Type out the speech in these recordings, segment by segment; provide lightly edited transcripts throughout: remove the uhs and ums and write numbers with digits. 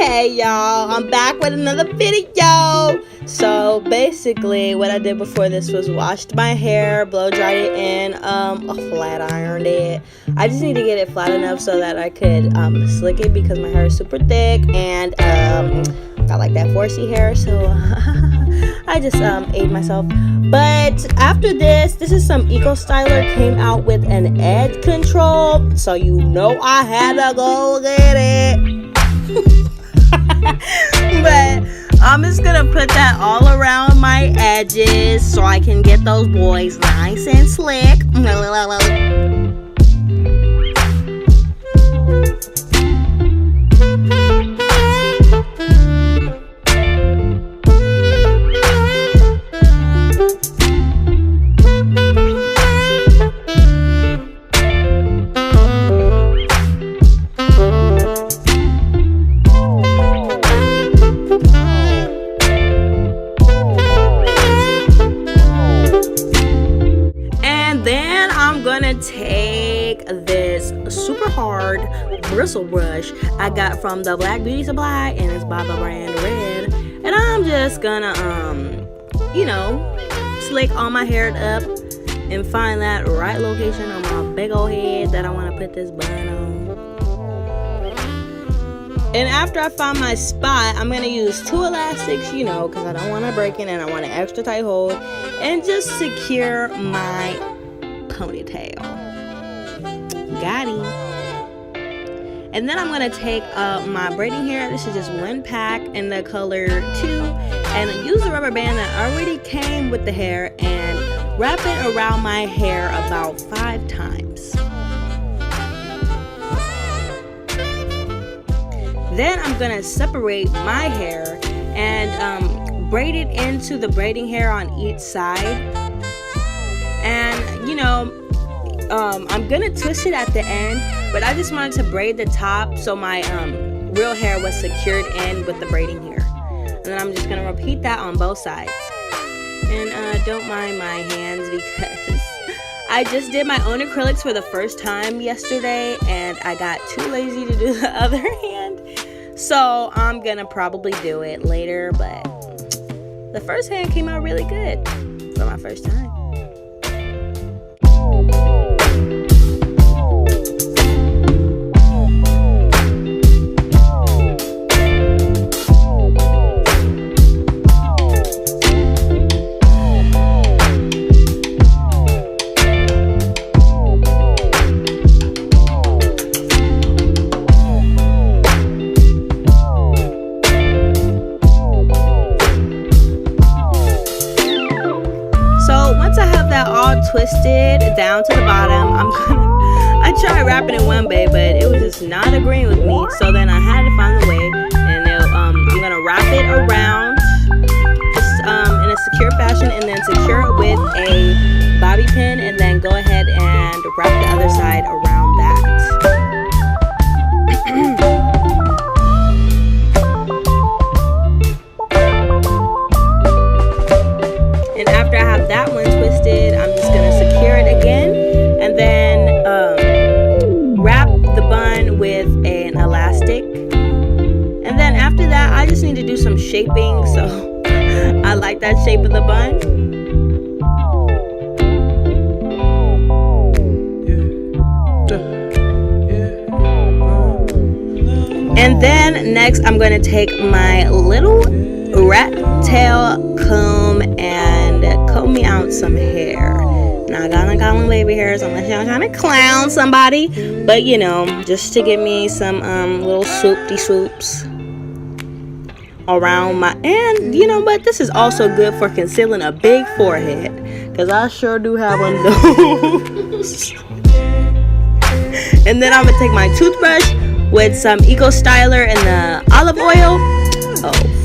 Okay, y'all, I'm back with another video. So basically what I did before this was washed my hair, blow dried it in, flat ironed it. I just need to get it flat enough so that I could slick it because my hair is super thick and got like that 4C hair, so I just ate myself. But after this is some Eco Styler came out with an edge control, so you know I had to go get it. But I'm just gonna put that all around my edges so I can get those boys nice and slick. Take this super hard bristle brush I got from the Black Beauty Supply, and it's by the brand Red, and I'm just gonna slick all my hair up and find that right location on my big old head that I want to put this bun on. And after I find my spot, I'm gonna use 2 elastics, because I don't want to break it and I want an extra tight hold, and just secure my ponytail. Got him. And then I'm gonna take my braiding hair. This is just 1 pack in the color 2, and use the rubber band that already came with the hair and wrap it around my hair about 5 times. Then I'm gonna separate my hair and braid it into the braiding hair on each side. And I'm gonna twist it at the end, but I just wanted to braid the top so my real hair was secured in with the braiding hair. And then I'm just gonna repeat that on both sides. And don't mind my hands because I just did my own acrylics for the first time yesterday and I got too lazy to do the other hand. So I'm gonna probably do it later, but the first hand came out really good for my first time. Twisted down to the bottom, I tried wrapping it one way, but it was just not agreeing with me, so then I had to find a way, and I'm gonna wrap it around just in a secure fashion, and then secure it with a bobby pin, and then go ahead and wrap the other side around that. And after I have that one twisted, I'm just gonna secure it again, and then wrap the bun with an elastic. And then after that, I just need to do some shaping, so I like that shape of the bun. And then next, I'm gonna take my little rat tail comb and comb me out some hair. Not gonna call them baby hairs unless y'all trying to clown somebody, but just to give me some little swoopty swoops around my, and but this is also good for concealing a big forehead, because I sure do have one of those. And then I'm gonna take my toothbrush with some Eco Styler and the olive oil.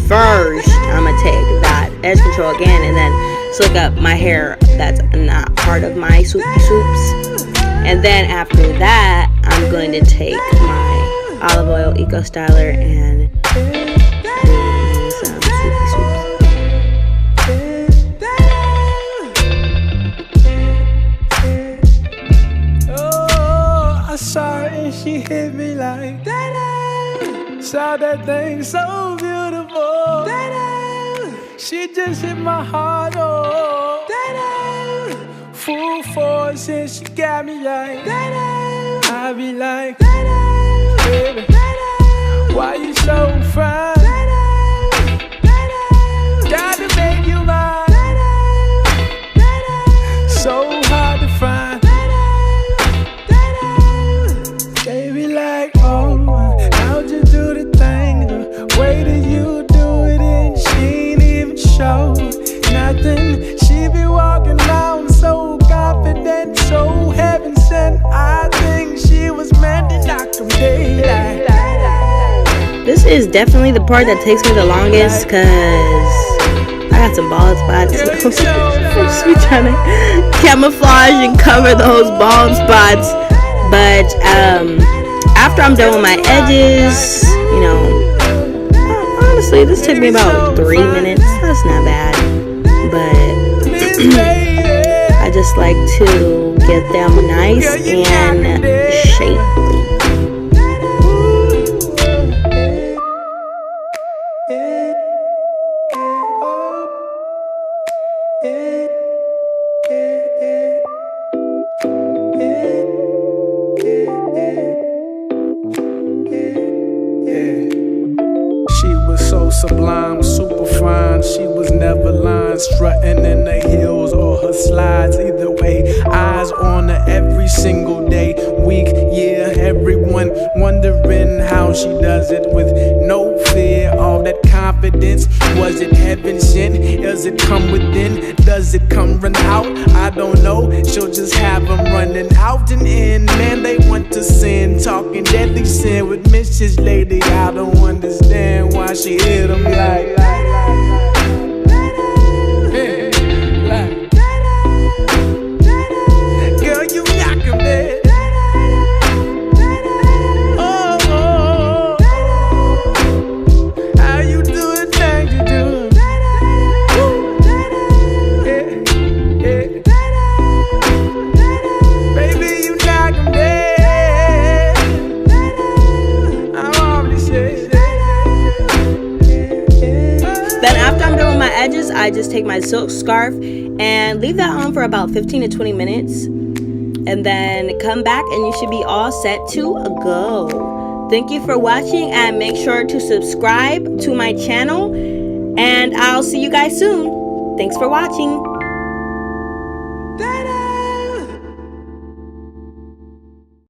First, I'm gonna take that edge control again and then slick up my hair that's not part of my swoopy swoops. And then after that, I'm going to take my olive oil Eco Styler and do some swoopy swoops. Oh, I saw her and she hit me like that. Saw that thing so beautiful. She just hit my heart, oh. Full force and she got me like. I be like, baby, why you so fine? Gotta make you mine. So hard to find. Baby like, oh, how'd you do the thing? The way that you do it and she ain't even show nothing. She be walking around so confident, so heaven sent. I think she was meant to knock them daylight. This is definitely the part that takes me the longest, cause I got some bald spots. I'm just be trying to camouflage and cover those bald spots. But after I'm done with my edges, you know, honestly, this took me about 3 minutes. That's not bad. But I just like to get them nice and shapely. She was so sublime, super fine. She was never lying, strutting in the heels or her slides. Either way, eyes on her every single day, week, year. Everyone wondering how she does it with no fear. All that confidence, was it heaven sent? Does it come within? Does it come run out? I don't know. She'll just have them running out and in. Man, they want to sin, talking deadly sin with Mrs. Lady. I don't understand why she hit them like. Girl, you knock him dead. How you do the things you do? Baby, you knock him dead. I'm already saying. Then after I'm done with my edges, I just take my silk scarf and leave that on for about 15 to 20 minutes. And then come back and you should be all set to go. Thank you for watching and make sure to subscribe to my channel. And I'll see you guys soon. Thanks for watching.